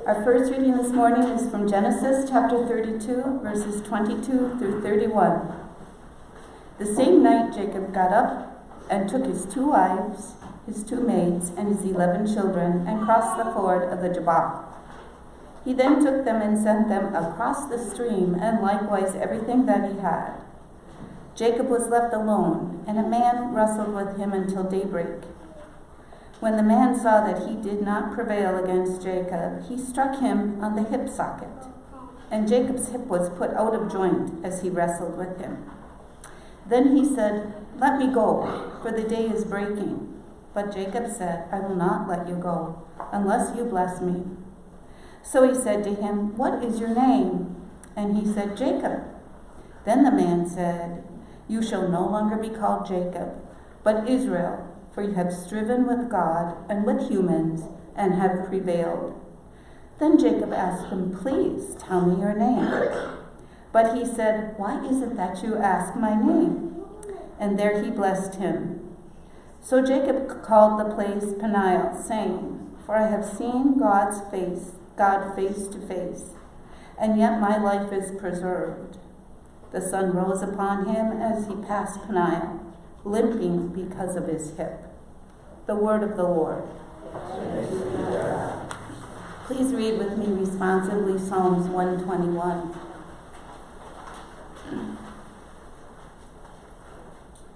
Our first reading this morning is from Genesis chapter 32, verses 22 through 31. The same night Jacob got up and took his 2 wives, his 2 maids, and his 11 children, and crossed the ford of the Jabbok. He then took them and sent them across the stream, and likewise everything that he had. Jacob was left alone, and a man wrestled with him until daybreak. When the man saw that he did not prevail against Jacob, he struck him on the hip socket, and Jacob's hip was put out of joint as he wrestled with him. Then he said, "Let me go, for the day is breaking." But Jacob said, "I will not let you go, unless you bless me." So he said to him, "What is your name?" And he said, "Jacob." Then the man said, "You shall no longer be called Jacob, but Israel, for you have striven with God and with humans and have prevailed." Then Jacob asked him, "Please tell me your name." But he said, "Why is it that you ask my name?" And there he blessed him. So Jacob called the place Peniel, saying, "For I have seen God face to face, and yet my life is preserved." The sun rose upon him as he passed Peniel, limping because of his hip. The word of the Lord. Please read with me responsively Psalms 121.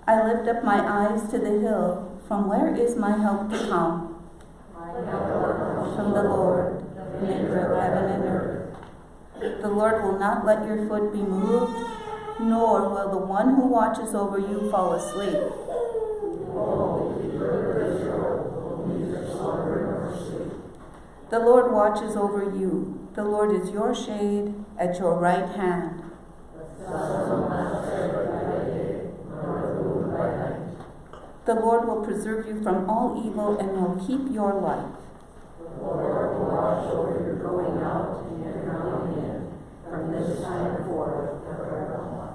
I lift up my eyes to the hill. From where is my help to come? From the Lord, the maker of heaven and earth. The Lord will not let your foot be moved, nor will the one who watches over you fall asleep. The Lord watches over you. The Lord is your shade at your right hand. The Lord will preserve you from all evil and will keep your life. The Lord will watch over your going out and your coming in, from this time forth and forevermore.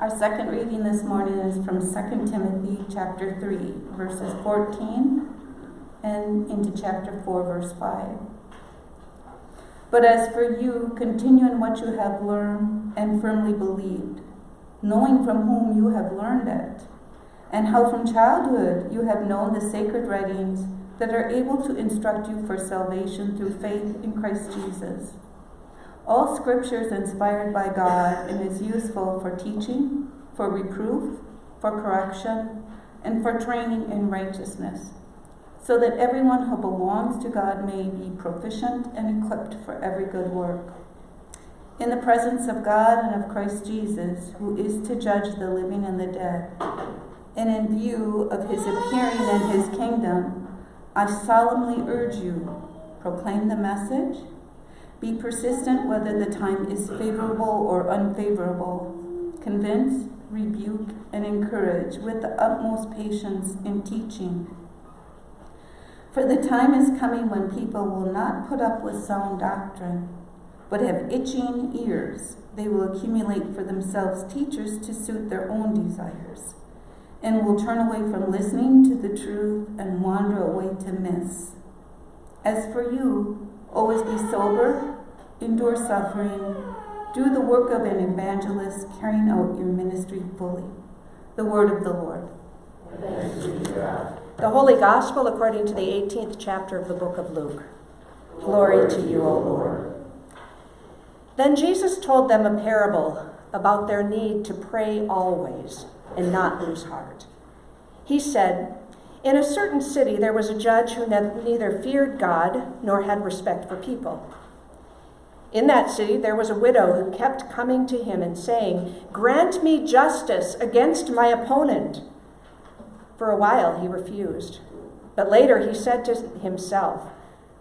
Our second reading this morning is from 2 Timothy chapter 3, verses 14 and into chapter 4, verse 5. But as for you, continue in what you have learned and firmly believed, knowing from whom you have learned it, and how from childhood you have known the sacred writings that are able to instruct you for salvation through faith in Christ Jesus. All Scripture is inspired by God and is useful for teaching, for reproof, for correction, and for training in righteousness, so that everyone who belongs to God may be proficient and equipped for every good work. In the presence of God and of Christ Jesus, who is to judge the living and the dead, and in view of his appearing in his kingdom, I solemnly urge you, proclaim the message, be persistent whether the time is favorable or unfavorable, convince, rebuke, and encourage with the utmost patience in teaching. For the time is coming when people will not put up with sound doctrine, but have itching ears. They will accumulate for themselves teachers to suit their own desires, and will turn away from listening to the truth and wander away to myths. As for you, always be sober, endure suffering, do the work of an evangelist, carrying out your ministry fully. The word of the Lord. Thanks be to God. The Holy Gospel according to the 18th chapter of the book of Luke. Glory to you, O Lord. Then Jesus told them a parable about their need to pray always and not lose heart. He said, "In a certain city there was a judge who neither feared God nor had respect for people. In that city there was a widow who kept coming to him and saying, 'Grant me justice against my opponent.' For a while he refused. But later he said to himself,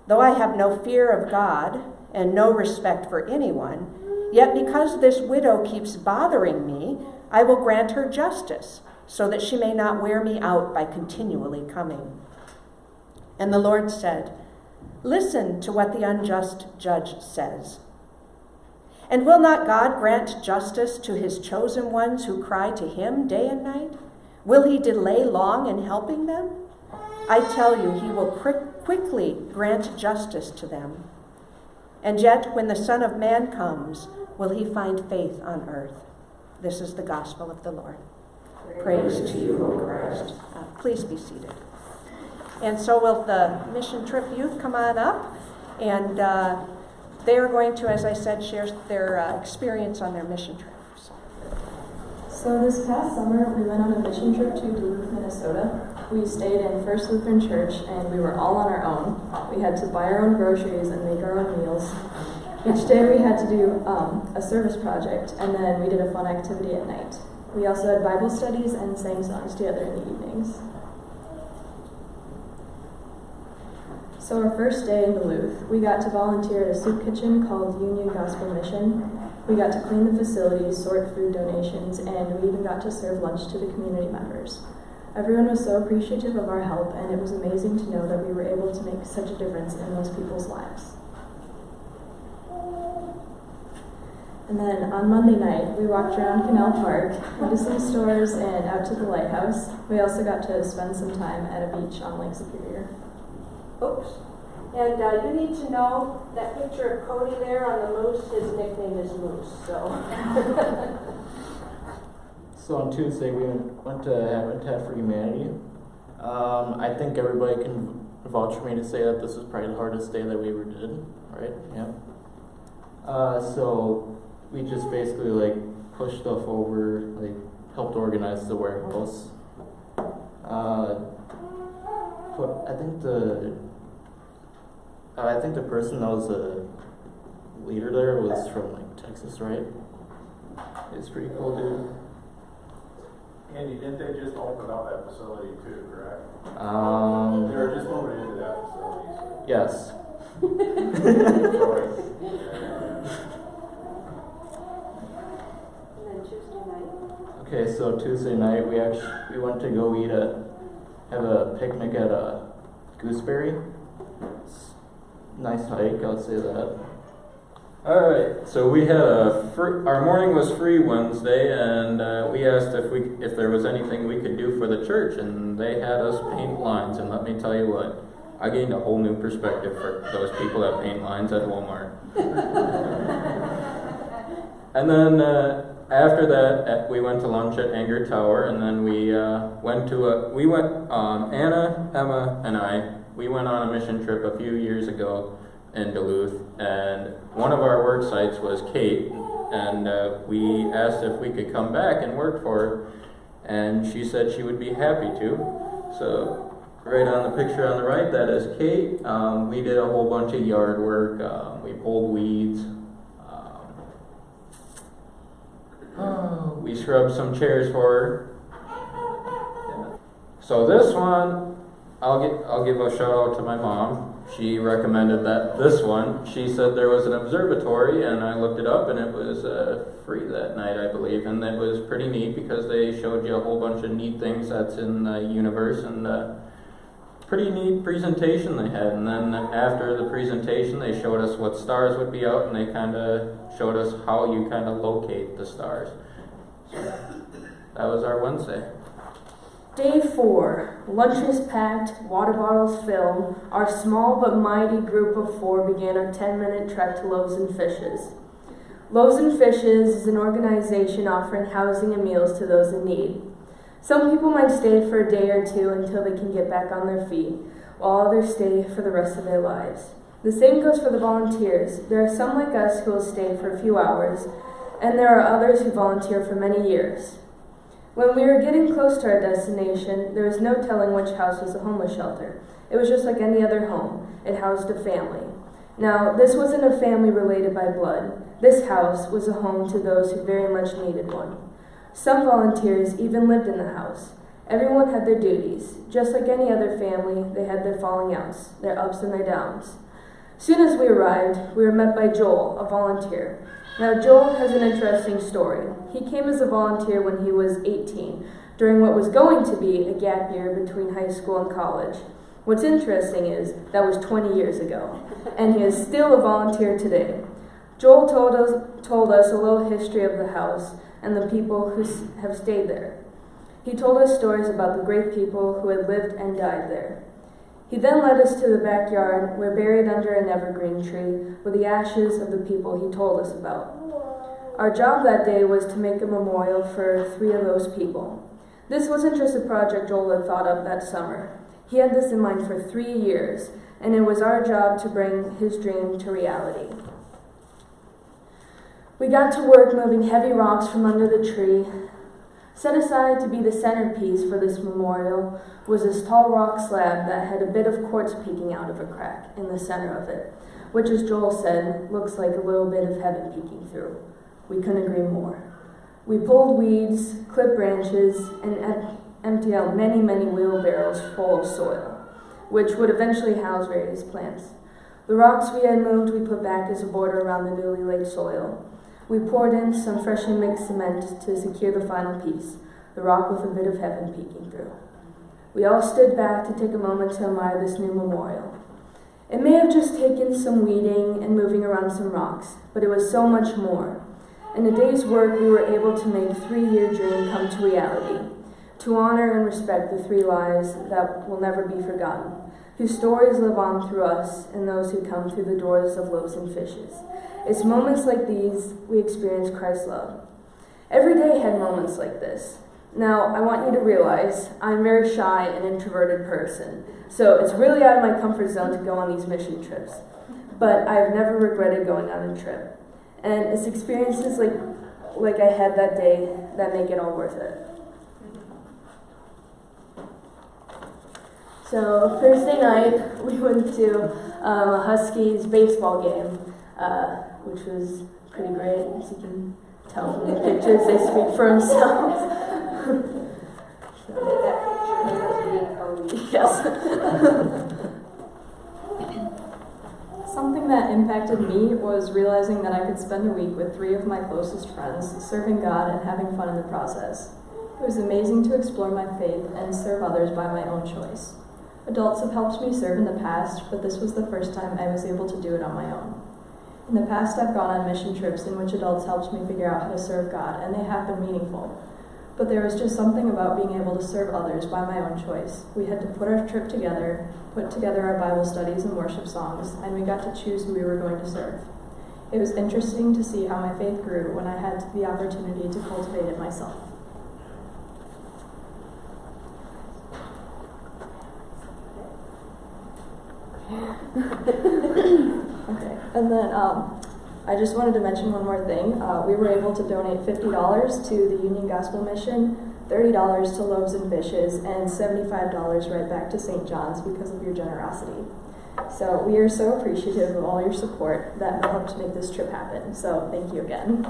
'Though I have no fear of God and no respect for anyone, yet because this widow keeps bothering me, I will grant her justice, so that she may not wear me out by continually coming.' And the Lord said, 'Listen to what the unjust judge says. And will not God grant justice to his chosen ones who cry to him day and night? Will he delay long in helping them? I tell you, he will quickly grant justice to them. And yet, when the Son of Man comes, will he find faith on earth? This is the gospel of the Lord. Praise to you, O Christ. Please be seated. And so will the mission trip youth come on up, and they are going to, as I said, share their experience on their mission trip. So this past summer, we went on a mission trip to Duluth, Minnesota. We stayed in First Lutheran Church, and we were all on our own. We had to buy our own groceries and make our own meals. Each day we had to do a service project, and then we did a fun activity at night. We also had Bible studies and sang songs together in the evenings. So our first day in Duluth, we got to volunteer at a soup kitchen called Union Gospel Mission. We got to clean the facilities, sort food donations, and we even got to serve lunch to the community members. Everyone was so appreciative of our help, and it was amazing to know that we were able to make such a difference in those people's lives. And then on Monday night, we walked around Canal Park, into some stores, and out to the lighthouse. We also got to spend some time at a beach on Lake Superior. Oops. And you need to know that picture of Cody there on the moose, his nickname is Moose. So on Tuesday we went to Habitat for Humanity. I think everybody can vouch for me to say that this is probably the hardest day that we ever did, right? Yeah. So we just basically pushed stuff over, helped organize the warehouse. But I think the person that was the leader there was from Texas, right? It's pretty cool, dude. Andy, didn't they just open up that facility too, correct? They were just moving into that facility. So. Yes. Sorry. And then Tuesday night? Okay, so Tuesday night we went to go have a picnic at Gooseberry. Nice hike, I'll say that. Alright, so we had our morning was free Wednesday, and we asked if there was anything we could do for the church, and they had us paint lines, and let me tell you what, I gained a whole new perspective for those people that paint lines at Walmart. And then after that, we went to lunch at Anger Tower, and then Anna, Emma, and I, we went on a mission trip a few years ago in Duluth, and one of our work sites was Kate, and we asked if we could come back and work for her, and she said she would be happy to. So right on the picture on the right, that is Kate. We did a whole bunch of yard work. We pulled weeds. We scrubbed some chairs for her. Yeah. So this one, I'll give a shout out to my mom. She recommended this one. She said there was an observatory, and I looked it up, and it was free that night, I believe, and it was pretty neat because they showed you a whole bunch of neat things that's in the universe, and pretty neat presentation they had. And then after the presentation, they showed us what stars would be out, and they kind of showed us how you kind of locate the stars. So that was our Wednesday. Day 4. Lunches packed, water bottles filled. Our small but mighty group of 4 began our 10-minute trek to Loaves and Fishes. Loaves and Fishes is an organization offering housing and meals to those in need. Some people might stay for a day or two until they can get back on their feet, while others stay for the rest of their lives. The same goes for the volunteers. There are some like us who will stay for a few hours, and there are others who volunteer for many years. When we were getting close to our destination, there was no telling which house was a homeless shelter. It was just like any other home. It housed a family. Now, this wasn't a family related by blood. This house was a home to those who very much needed one. Some volunteers even lived in the house. Everyone had their duties. Just like any other family, they had their falling outs, their ups and their downs. Soon as we arrived, we were met by Joel, a volunteer. Now, Joel has an interesting story. He came as a volunteer when he was 18, during what was going to be a gap year between high school and college. What's interesting is that was 20 years ago, and he is still a volunteer today. Joel told us a little history of the house and the people who have stayed there. He told us stories about the great people who had lived and died there. He then led us to the backyard, where buried under an evergreen tree were the ashes of the people he told us about. Our job that day was to make a memorial for 3 of those people. This wasn't just a project Joel had thought of that summer. He had this in mind for 3 years, and it was our job to bring his dream to reality. We got to work moving heavy rocks from under the tree. Set aside to be the centerpiece for this memorial was this tall rock slab that had a bit of quartz peeking out of a crack in the center of it, which, as Joel said, looks like a little bit of heaven peeking through. We couldn't agree more. We pulled weeds, clipped branches, and emptied out many, many wheelbarrows full of soil, which would eventually house various plants. The rocks we had moved we put back as a border around the newly laid soil. We poured in some freshly mixed cement to secure the final piece, the rock with a bit of heaven peeking through. We all stood back to take a moment to admire this new memorial. It may have just taken some weeding and moving around some rocks, but it was so much more. In a day's work, we were able to make a 3-year dream come to reality, to honor and respect the 3 lives that will never be forgotten, whose stories live on through us and those who come through the doors of loaves and fishes. It's moments like these we experience Christ's love. Every day had moments like this. Now, I want you to realize I'm a very shy and introverted person, so it's really out of my comfort zone to go on these mission trips. But I've never regretted going on a trip. And it's experiences like I had that day that make it all worth it. So Thursday night, we went to a Huskies baseball game, which was pretty great. As you can tell from the pictures, they speak for themselves. Yes. Something that impacted me was realizing that I could spend a week with 3 of my closest friends, serving God and having fun in the process. It was amazing to explore my faith and serve others by my own choice. Adults have helped me serve in the past, but this was the first time I was able to do it on my own. In the past, I've gone on mission trips in which adults helped me figure out how to serve God, and they have been meaningful. But there was just something about being able to serve others by my own choice. We had to put our trip together, put together our Bible studies and worship songs, and we got to choose who we were going to serve. It was interesting to see how my faith grew when I had the opportunity to cultivate it myself. Okay, and then I just wanted to mention one more thing. We were able to donate $50 to the Union Gospel Mission, $30 to Loaves and Fishes, and $75 right back to St. John's because of your generosity. So we are so appreciative of all your support that helped make this trip happen. So thank you again.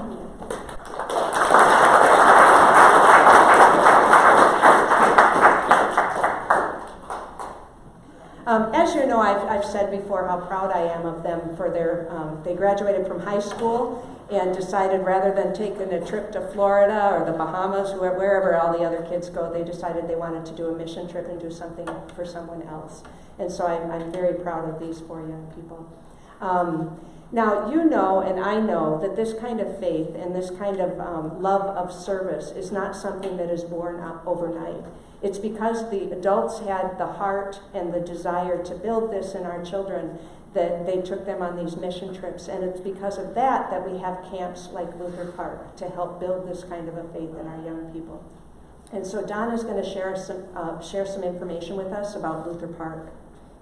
As you know, I've said before how proud I am of them for their, they graduated from high school and decided rather than taking a trip to Florida or the Bahamas, wherever all the other kids go, they decided they wanted to do a mission trip and do something for someone else. And so I'm very proud of these 4 young people. Now, you know and I know that this kind of faith and this kind of love of service is not something that is born up overnight. It's because the adults had the heart and the desire to build this in our children that they took them on these mission trips. And it's because of that that we have camps like Luther Park to help build this kind of a faith in our young people. And so Donna's going to share some information with us about Luther Park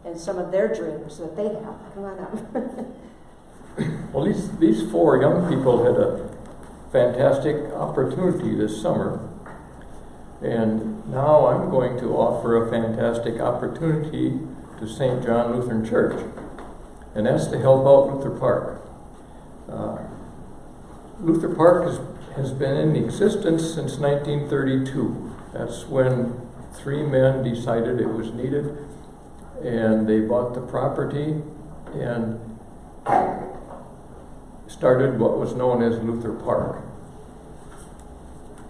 and some of their dreams that they have. Come on up. Well, these 4 young people had a fantastic opportunity this summer. And now I'm going to offer a fantastic opportunity to St. John Lutheran Church. And that's to help out Luther Park. Luther Park has been in existence since 1932. That's when 3 men decided it was needed. And they bought the property and started what was known as Luther Park.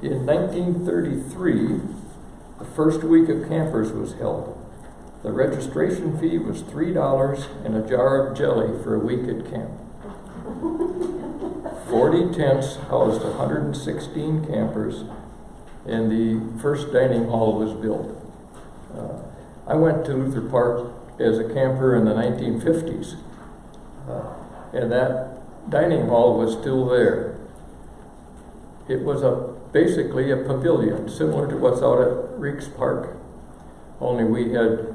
In 1933, the first week of campers was held. The registration fee was $3 and a jar of jelly for a week at camp. 40 tents housed 116 campers, and the first dining hall was built. I went to Luther Park as a camper in the 1950s. And that dining hall was still there. It was basically a pavilion, similar to what's out at Reeks Park, only we had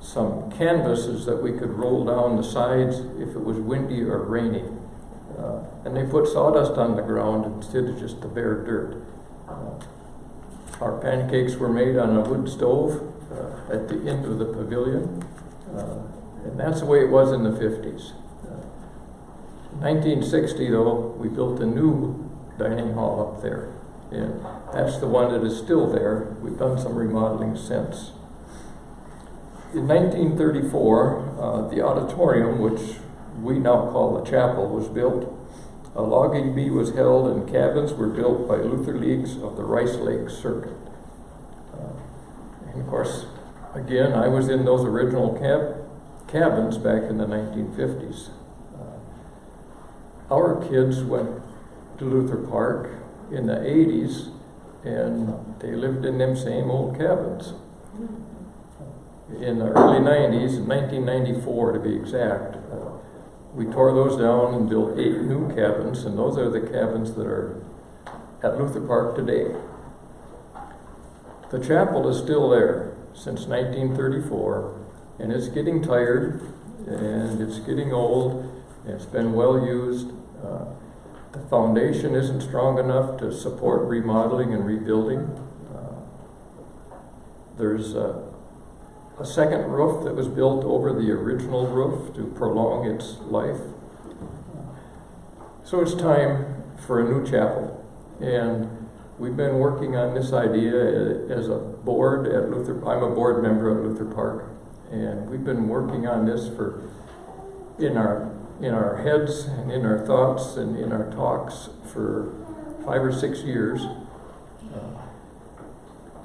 some canvases that we could roll down the sides if it was windy or rainy. And they put sawdust on the ground instead of just the bare dirt. Our pancakes were made on a wood stove at the end of the pavilion. And that's the way it was in the 50s. 1960, though, we built a new dining hall up there. And that's the one that is still there. We've done some remodeling since. In 1934, the auditorium, which we now call the chapel, was built. A logging bee was held and cabins were built by Luther Leagues of the Rice Lake Circuit. And of course, again, I was in those original cabins back in the 1950s. Our kids went to Luther Park in the 80s, and they lived in them same old cabins. In the early 90s, in 1994 to be exact, we tore those down and built 8 new cabins, and those are the cabins that are at Luther Park today. The chapel is still there since 1934, and it's getting tired, and it's getting old, and it's been well used. The foundation isn't strong enough to support remodeling and rebuilding. There's a second roof that was built over the original roof to prolong its life. So it's time for a new chapel. And we've been working on this idea as a board at Luther. I'm a board member at Luther Park. And we've been working on this in our heads and in our thoughts and in our talks for 5 or 6 years.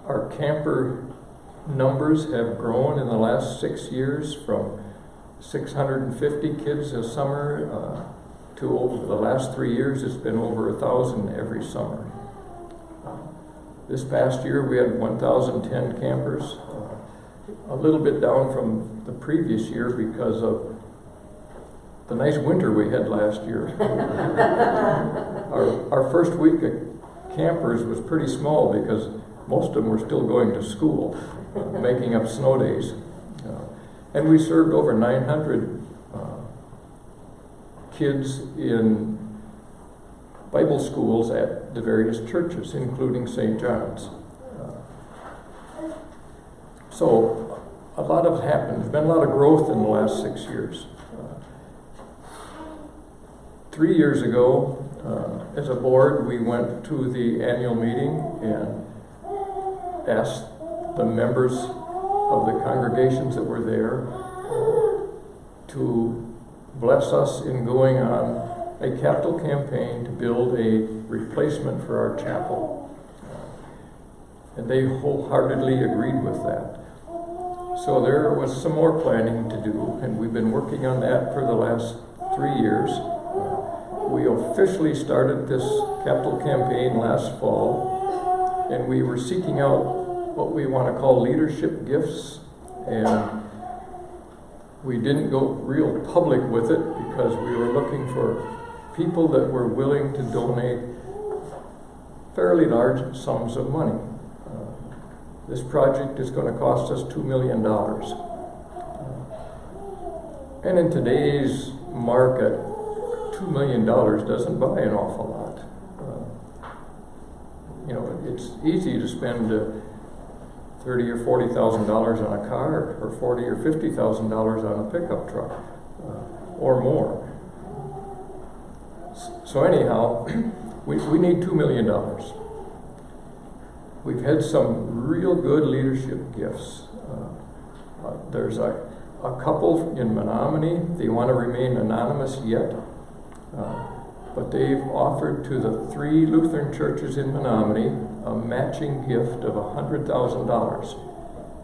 Our camper numbers have grown in the last 6 years from 650 kids a summer to over the last 3 years it's been over 1,000 every summer. This past year we had 1,010 campers, a little bit down from the previous year because of the nice winter we had last year. Our first week of campers was pretty small because most of them were still going to school, making up snow days. And we served over 900 kids in Bible schools at the various churches, including St. John's. So a lot has happened. There's been a lot of growth in the last 6 years. 3 years ago, as a board, we went to the annual meeting and asked the members of the congregations that were there to bless us in going on a capital campaign to build a replacement for our chapel. And they wholeheartedly agreed with that. So there was some more planning to do, and we've been working on that for the last 3 years. We officially started this capital campaign last fall, and we were seeking out what we want to call leadership gifts, and we didn't go real public with it because we were looking for people that were willing to donate fairly large sums of money. This project is going to cost us $2 million. And in today's market, $2 million doesn't buy an awful lot. It's easy to spend $30,000 or $40,000 on a car, or $40,000 or $50,000 on a pickup truck, or more. So anyhow, we need $2 million. We've had some real good leadership gifts. There's a couple in Menominee. They want to remain anonymous yet, but they've offered to the 3 Lutheran churches in Menominee a matching gift of $100,000.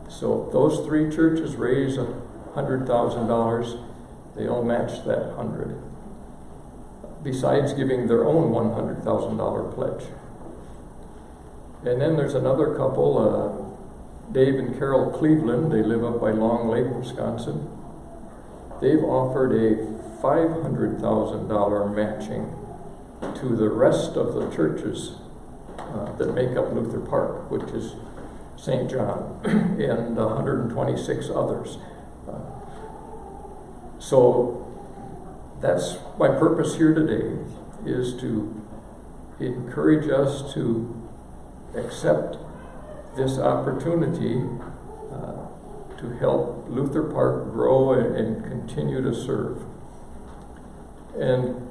So if those 3 churches raise $100,000, they'll match that 100. Besides giving their own $100,000 pledge. And then there's another couple, Dave and Carol Cleveland, they live up by Long Lake, Wisconsin. They've offered a $500,000 matching to the rest of the churches that make up Luther Park, which is St. John, and 126 others. So that's my purpose here today, is to encourage us to accept this opportunity to help Luther Park grow and continue to serve. And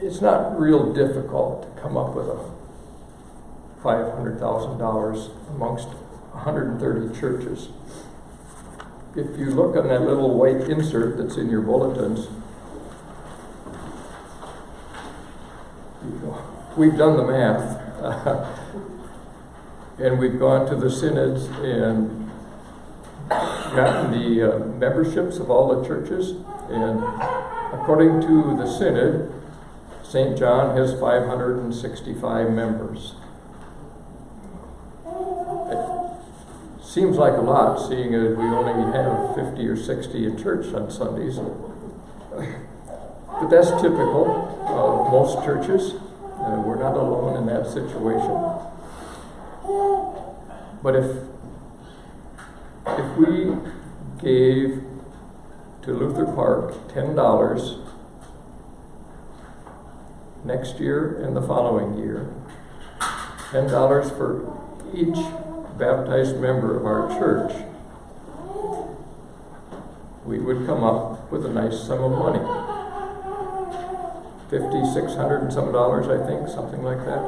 it's not real difficult to come up with a $500,000 amongst 130 churches. If you look on that little white insert that's in your bulletins, we've done the math. And we've gone to the synods and gotten the memberships of all the churches. And according to the synod, St. John has 565 members. It seems like a lot, seeing as we only have 50 or 60 in church on Sundays. But that's typical of most churches. We're not alone in that situation. But if we gave to Luther Park $10 next year and the following year, $10 for each baptized member of our church, we would come up with a nice sum of money. $5,600 and some dollars, I think, something like that.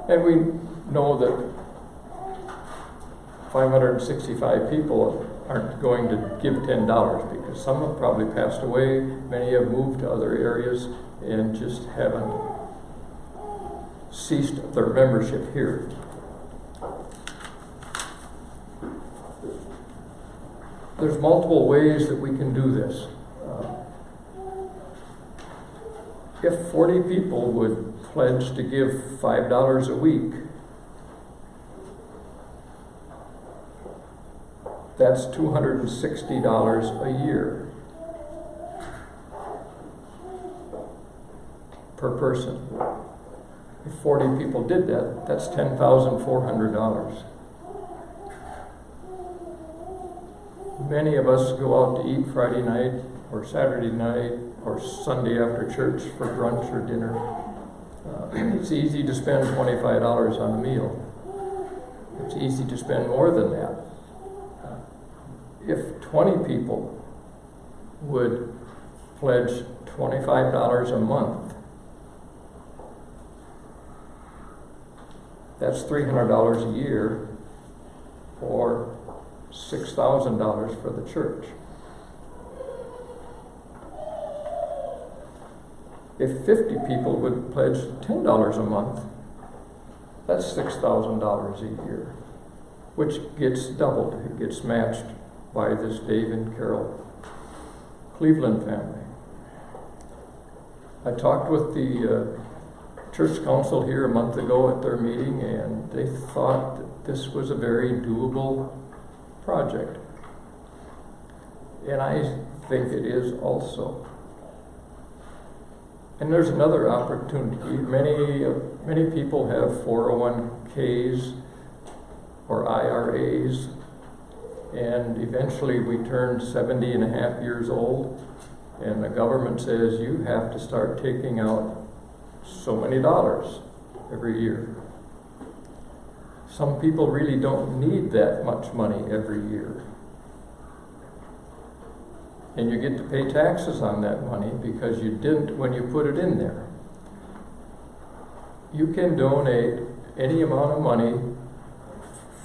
And we know that 565 people aren't going to give $10 because some have probably passed away, many have moved to other areas and just haven't ceased their membership here. There's multiple ways that we can do this. If 40 people would pledge to give $5 a week, that's $260 a year per person. If 40 people did that, that's $10,400. Many of us go out to eat Friday night or Saturday night or Sunday after church for brunch or dinner. It's easy to spend $25 on a meal. It's easy to spend more than that. If 20 people would pledge $25 a month, that's $300 a year, or $6,000 for the church. If 50 people would pledge $10 a month, that's $6,000 a year, which gets doubled. It gets matched by this Dave and Carol Cleveland family. I talked with the church council here a month ago at their meeting, and they thought that this was a very doable project. And I think it is also. And there's another opportunity. Many people have 401ks or IRAs, and eventually we turn 70 and a half years old, and the government says you have to start taking out so many dollars every year. Some people really don't need that much money every year. And you get to pay taxes on that money because you didn't when you put it in there. You can donate any amount of money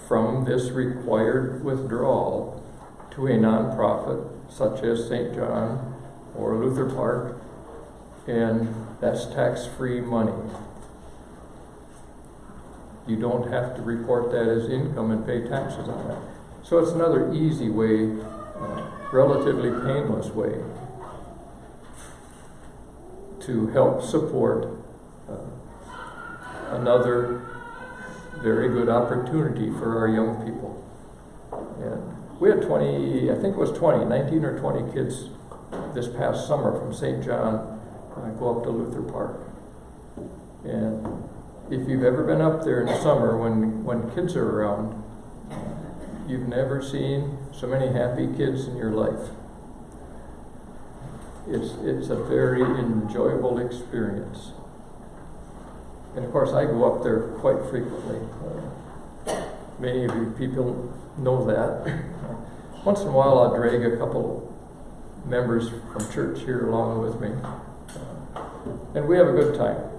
from this required withdrawal to a nonprofit such as St. John or Luther Park, and that's tax-free money. You don't have to report that as income and pay taxes on that. So it's another easy way, relatively painless way to help support another very good opportunity for our young people. And we had 19 or 20 kids this past summer from St. John go up to Luther Park. And if you've ever been up there in the summer when kids are around, you've never seen so many happy kids in your life. It's a very enjoyable experience. And of course I go up there quite frequently. Many of you people know that. Once in a while I'll drag a couple members from church here along with me. And we have a good time.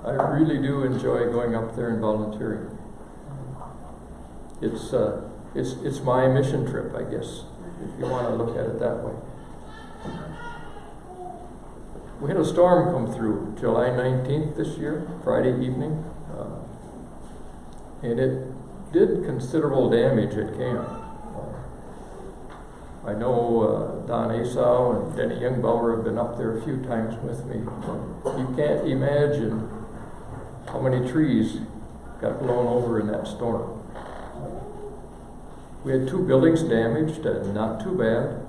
I really do enjoy going up there and volunteering. It's my mission trip, I guess, if you want to look at it that way. We had a storm come through July 19th this year, Friday evening, and it did considerable damage at camp. I know Don Asau and Denny Youngbauer have been up there a few times with me. You can't imagine how many trees got blown over in that storm. We had 2 buildings damaged, not too bad.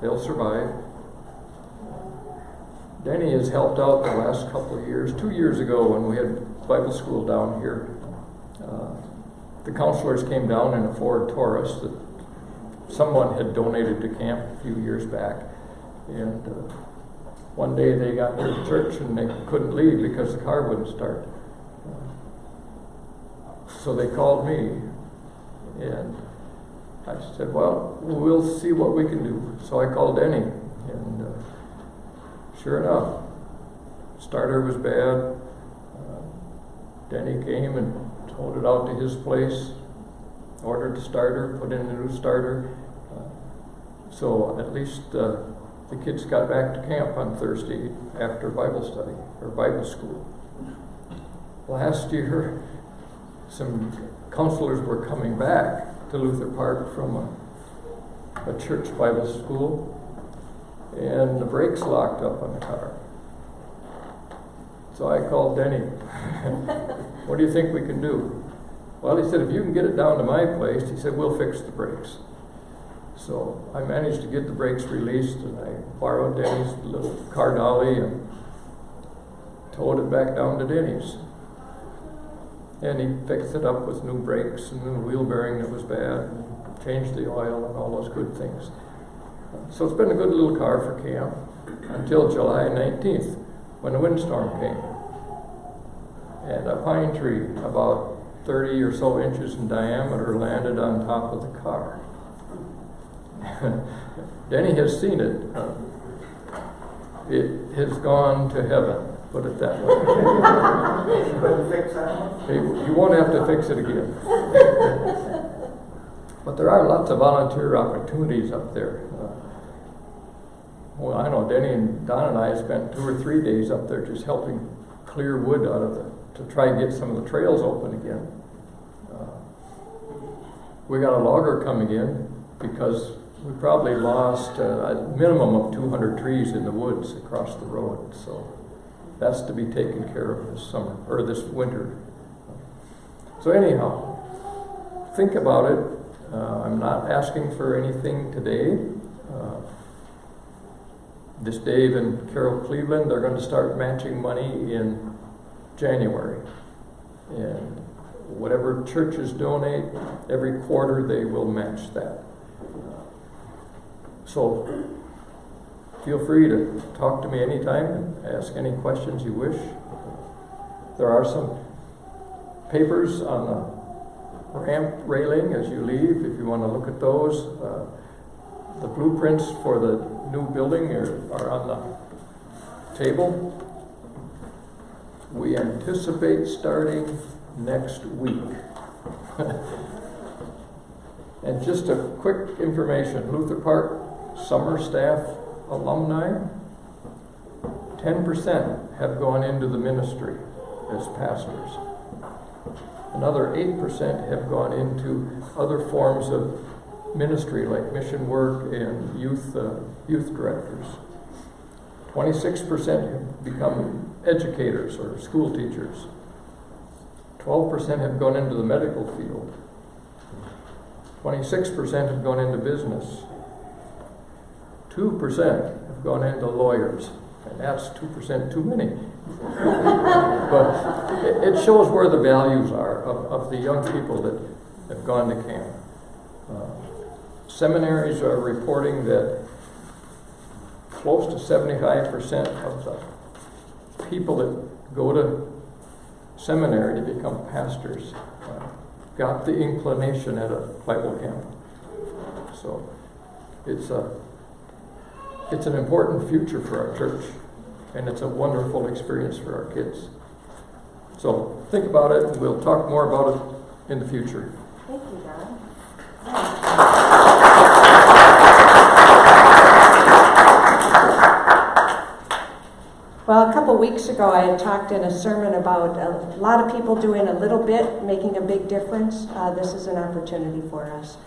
They'll survive. Denny has helped out the last couple of years. 2 years ago when we had Bible school down here, the counselors came down in a Ford Taurus that someone had donated to camp a few years back. And one day they got to church and they couldn't leave because the car wouldn't start. So they called me, and I said, well, we'll see what we can do. So I called Denny, and sure enough, starter was bad. Denny came and towed it out to his place, ordered the starter, put in a new starter. So at least the kids got back to camp on Thursday after Bible study, or Bible school. Last year, some counselors were coming back to Luther Park from a church Bible school, and the brakes locked up on the car. So I called Denny. What do you think we can do? Well, he said, if you can get it down to my place, he said, we'll fix the brakes. So I managed to get the brakes released, and I borrowed Denny's little car dolly and towed it back down to Denny's. And he fixed it up with new brakes and new wheel bearing that was bad, and changed the oil and all those good things. So it's been a good little car for camp until July 19th when the windstorm came. And a pine tree about 30 or so inches in diameter landed on top of the car. Denny has seen it. It has gone to heaven, put it that way. Couldn't fix that one? You won't have to fix it again. But there are lots of volunteer opportunities up there. Well, I know Denny and Don and I spent 2 or 3 days up there just helping clear wood out of to try and get some of the trails open again. We got a logger coming in because we probably lost a minimum of 200 trees in the woods across the road. So that's to be taken care of this summer, or this winter. So anyhow, think about it. I'm not asking for anything today. This Dave and Carol Cleveland, they're going to start matching money in January. And whatever churches donate, every quarter they will match that. So feel free to talk to me anytime and ask any questions you wish. There are some papers on the ramp railing as you leave if you want to look at those. The blueprints for the new building are on the table. We anticipate starting next week. And just a quick information, Luther Park summer staff alumni, 10% have gone into the ministry as pastors. Another 8% have gone into other forms of ministry like mission work and youth directors. 26% have become educators or school teachers. 12% have gone into the medical field. 26% have gone into business. 2% have gone into lawyers. And that's 2% too many. But it shows where the values are of the young people that have gone to camp. Seminaries are reporting that close to 75% of the people that go to seminary to become pastors got the inclination at a Bible camp. So it's an important future for our church, and it's a wonderful experience for our kids. So think about it, and we'll talk more about it in the future. Thank you, Don. Well, a couple weeks ago I had talked in a sermon about a lot of people doing a little bit, making a big difference. This is an opportunity for us.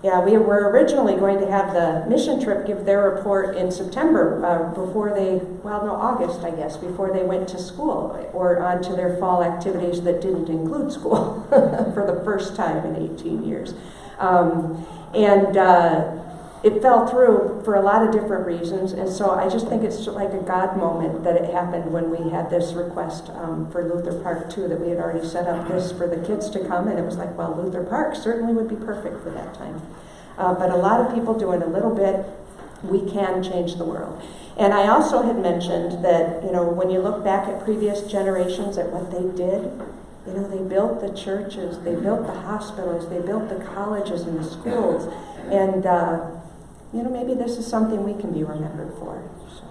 We were originally going to have the mission trip give their report in September, August, I guess, before they went to school or on to their fall activities that didn't include school for the first time in 18 years. It fell through for a lot of different reasons, and so I just think it's like a God moment that it happened when we had this request for Luther Park 2, that we had already set up this for the kids to come, and it was like, well, Luther Park certainly would be perfect for that time. But a lot of people doing a little bit, we can change the world. And I also had mentioned that, when you look back at previous generations at what they did, they built the churches, they built the hospitals, they built the colleges and the schools, and maybe this is something we can be remembered for. So.